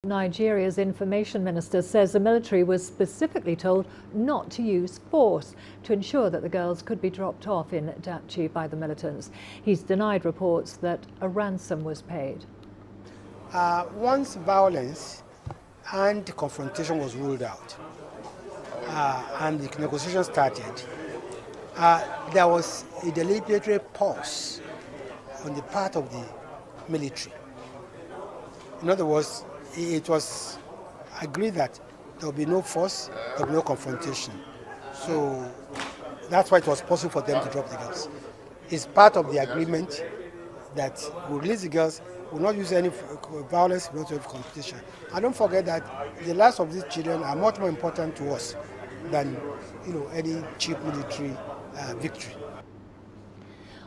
Nigeria's information minister says the military was specifically told not to use force to ensure that the girls could be dropped off in Dapchi by the militants. He's denied reports that a ransom was paid. Once violence and confrontation was ruled out and the negotiation started, there was a deliberate pause on the part of the military. In other words, it was agreed that there will be no force, there will be no confrontation. So that's why it was possible for them to drop the girls. It's part of the agreement that we release the girls, will not use any violence, will not have competition. And don't forget that the lives of these children are much more important to us than any cheap military victory.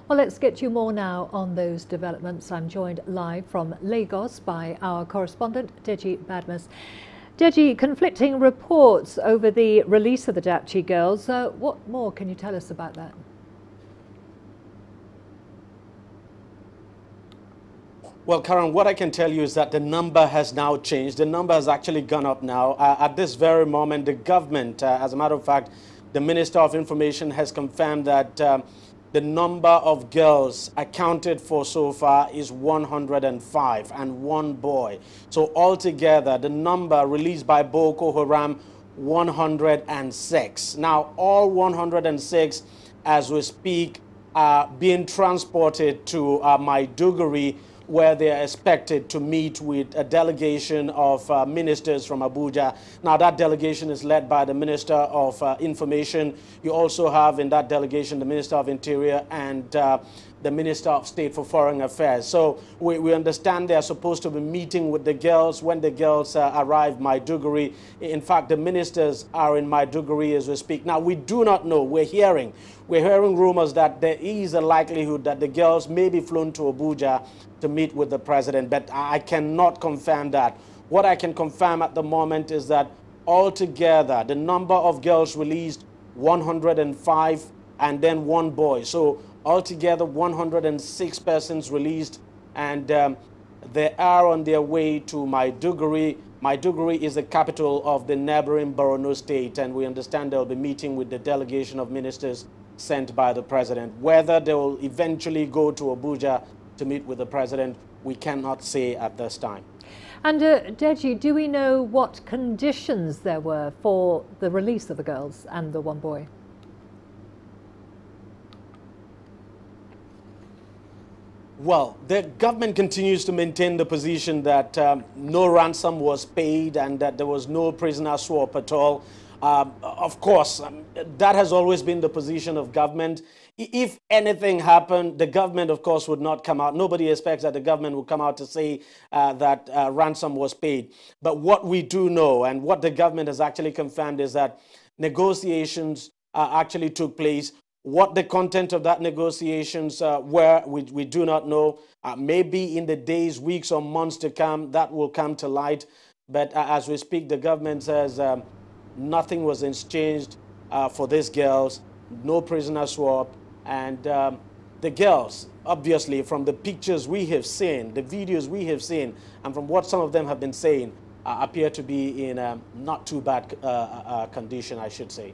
Well, let's get you more now on those developments. I'm joined live from Lagos by our correspondent, Deji Badmus. Deji, conflicting reports over the release of the Dapchi girls. What more can you tell us about that? Well, Karen, what I can tell you is that the number has now changed. The number has actually gone up now. At this very moment, the government, as a matter of fact, the Minister of Information has confirmed that the number of girls accounted for so far is 105 and one boy. So altogether, the number released by Boko Haram, 106. Now, all 106, as we speak, are being transported to Maiduguri, where they are expected to meet with a delegation of ministers from Abuja. Now, that delegation is led by the Minister of Information. You also have in that delegation the Minister of Interior and the Minister of State for Foreign Affairs. So we understand they are supposed to be meeting with the girls when the girls arrive Maiduguri. In fact, the ministers are in Maiduguri as we speak. Now, we do not know. We're hearing rumors that there is a likelihood that the girls may be flown to Abuja to meet with the president, but I cannot confirm that. What I can confirm at the moment is that altogether, the number of girls released, 105, and then one boy. So altogether, 106 persons released, and they are on their way to Maiduguri. Maiduguri is the capital of the neighboring Borno state, and we understand they'll be meeting with the delegation of ministers sent by the president. Whether they will eventually go to Abuja to meet with the president, we cannot say at this time. And Deji, do we know what conditions there were for the release of the girls and the one boy? Well, the government continues to maintain the position that no ransom was paid and that there was no prisoner swap at all. Of course, that has always been the position of government. If anything happened, the government, of course, would not come out. Nobody expects that the government would come out to say that ransom was paid. But what we do know and what the government has actually confirmed is that negotiations actually took place. What the content of that negotiations were, we do not know. Maybe in the days, weeks, or months to come, that will come to light. But as we speak, the government says nothing was exchanged for these girls, no prisoner swap, and the girls, obviously, from the pictures we have seen, the videos we have seen, and from what some of them have been saying, appear to be in a not too bad condition, I should say.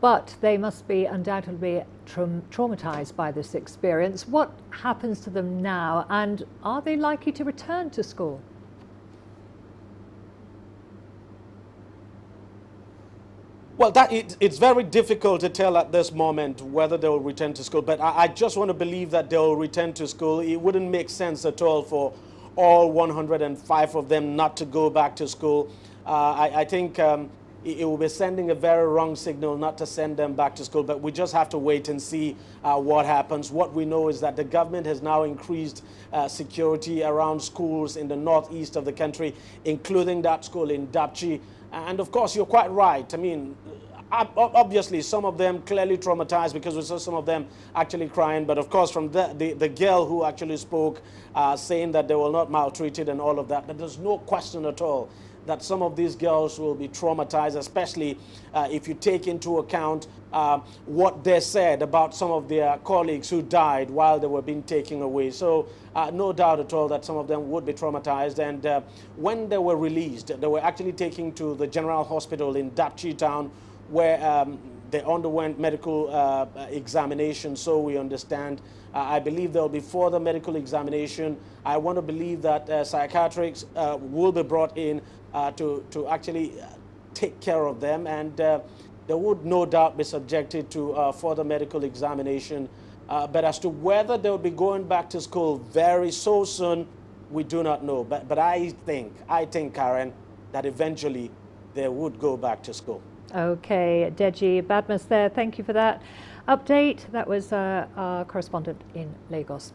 But they must be undoubtedly traumatized by this experience. What happens to them now, and are they likely to return to school? Well, it's very difficult to tell at this moment whether they will return to school, but I just want to believe that they will return to school. It wouldn't make sense at all for all 105 of them not to go back to school. I think it will be sending a very wrong signal not to send them back to school, but we just have to wait and see what happens. What we know is that the government has now increased security around schools in the northeast of the country, including that school in Dapchi. And of course, you're quite right. I mean, Obviously, some of them clearly traumatized because we saw some of them actually crying. But of course, from the girl who actually spoke, saying that they were not maltreated and all of that, but there's no question at all that some of these girls will be traumatized, especially if you take into account what they said about some of their colleagues who died while they were being taken away. So no doubt at all that some of them would be traumatized. And when they were released, they were actually taken to the General Hospital in Dapchi town, where they underwent medical examination, so we understand. I believe there will be further medical examination. I want to believe that psychiatrists will be brought in to actually take care of them, and they would no doubt be subjected to further medical examination. But as to whether they will be going back to school very so soon, we do not know. But I think, Karen, that eventually they would go back to school. Okay, Dapchi Badmus there. Thank you for that update. That was our correspondent in Lagos.